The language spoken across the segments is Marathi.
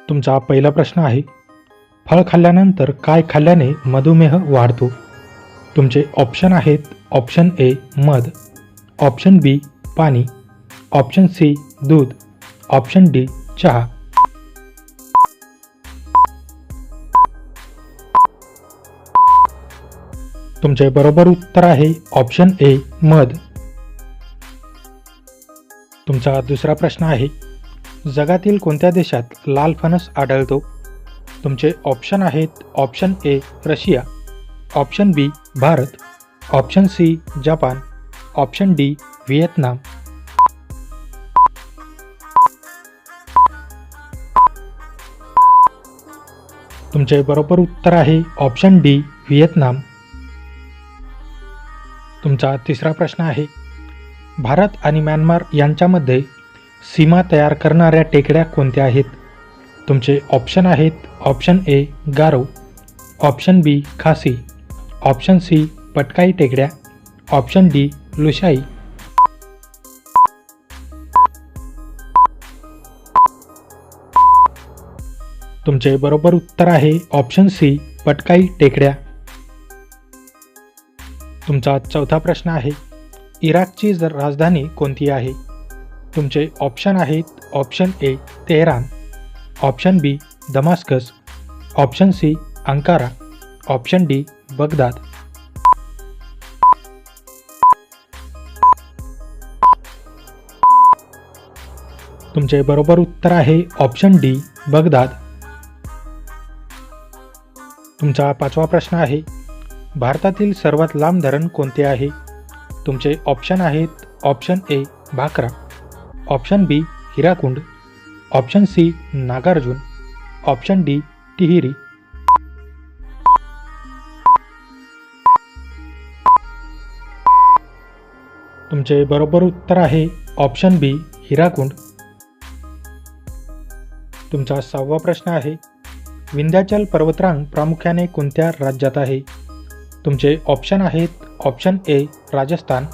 तुमचा पहिला प्रश्न आहे, फळ खाल्ल्यानंतर काय खाल्ल्याने मधुमेह वाढतो? तुमचे ऑप्शन आहेत, ऑप्शन ए मध, ऑप्शन बी पाणी, ऑप्शन सी दूध, ऑप्शन डी चहा. तुमचे बरोबर उत्तर आहे ऑप्शन ए मध. तुमचा दुसरा प्रश्न आहे, जगातील कोणत्या देशात लाल फणस आढळतो? तुमचे ऑप्शन आहेत, option A Russia, option B Bharat, option C Japan, option D Vietnam. तुमचे बरोबर उत्तर आहे ऑप्शन डी व्हिएतनाम. तुमचा तिसरा प्रश्न आहे, भारत आणि म्यानमार यांच्यामध्ये सीमा तयार करणाऱ्या टेकड्या कोणत्या आहेत? तुमचे ऑप्शन आहेत, option A Garo, option B Khasi, option C Patkai टेकड्या, ऑप्शन डी लुशाई. तुमचे बरोबर उत्तर आहे ऑप्शन सी पटकाई टेकड्या. तुमचा चौथा प्रश्न आहे, इराकची राजधानी कोणती आहे? तुमचे ऑप्शन आहेत, option A Tehran, option B Damascus, option C Ankara, option D Baghdad. तुमचे बरोबर उत्तर आहे ऑप्शन डी बगदाद. तुमचा पाचवा प्रश्न आहे, भारतातील सर्वात लांब धरण कोणते आहे? तुमचे ऑप्शन आहेत, option A Bhakra, option B Hirakud, option C Nagarjuna, option D Tehri. तुमचे बरोबर उत्तर आहे ऑप्शन बी हिराकुंड. तुमचा सहावा प्रश्न आहे, विंध्याचल पर्वतरांग प्रामुख्याने कोणत्या राज्यात आहे? तुमचे ऑप्शन आहेत, ऑप्शन ए राजस्थान,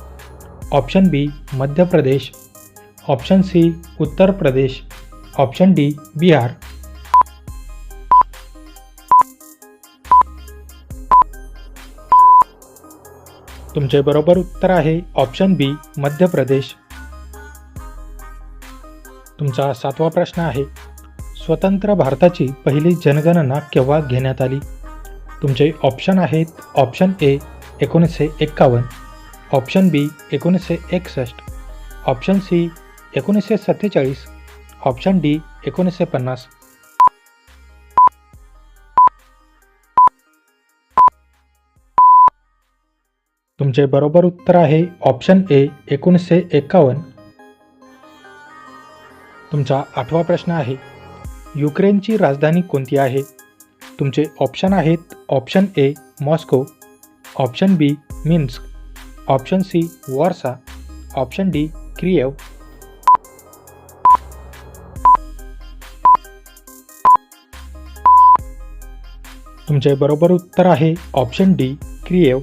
ऑप्शन बी Madhya Pradesh, option C Uttar Pradesh, option D Bihar. तुमचे बरोबर उत्तर आहे ऑप्शन बी मध्य प्रदेश. तुमचा सातवा प्रश्न आहे, स्वतंत्र भारताची पहिली जनगणना केव्हा घेण्यात आली? तुमचे ऑप्शन आहेत, option A 1951, option B 1961, option C 1947, option D 1950. तुमचे बरोबर उत्तर आहे ऑप्शन ए 1951. तुमचा आठवा प्रश्न आहे, युक्रेनची राजधानी कोणती आहे? तुमचे ऑप्शन आहेत, option A Moscow, option B Minsk, option C Warsaw, option D Kiev. तुमचे बरोबर उत्तर आहे ऑप्शन डी क्रिएव.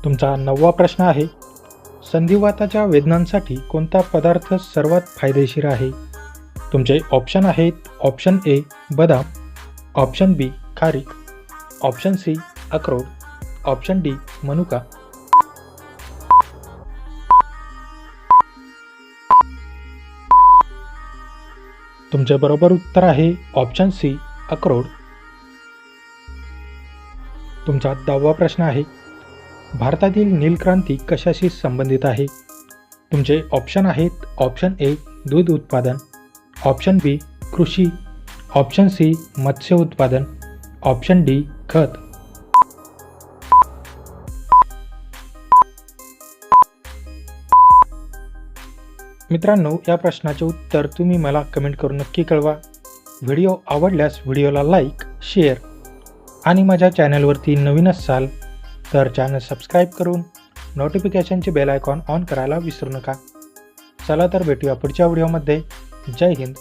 तुमचा नववा प्रश्न आहे, संधिवाताच्या वेदनांसाठी कोणता पदार्थ सर्वात फायदेशीर आहे? तुमचे ऑप्शन आहेत, ऑप्शन ए बदाम, ऑप्शन बी खारीक, ऑप्शन सी अक्रोड, ऑप्शन डी मनुका. तुमचे बरोबर उत्तर आहे ऑप्शन सी अक्रोड. तुमचा 10वा प्रश्न आहे, भारतातील नीलक्रांती कशाशी संबंधित आहे? तुमचे ऑप्शन आहेत, ऑप्शन ए दूध उत्पादन, ऑप्शन बी कृषी, ऑप्शन सी मत्स्य उत्पादन, ऑप्शन डी खत. मित्रांनो, या प्रश्नाचे उत्तर तुम्ही मला कमेंट करून नक्की कळवा. व्हिडिओ आवडल्यास व्हिडिओला लाईक, शेअर आणि माझ्या चॅनलवरती नवीन असाल तर चॅनल सबस्क्राईब करून नोटिफिकेशनचे बेल आयकॉन ऑन करायला विसरू नका. चला तर भेटूया पुढच्या व्हिडिओमध्ये. जय हिंद.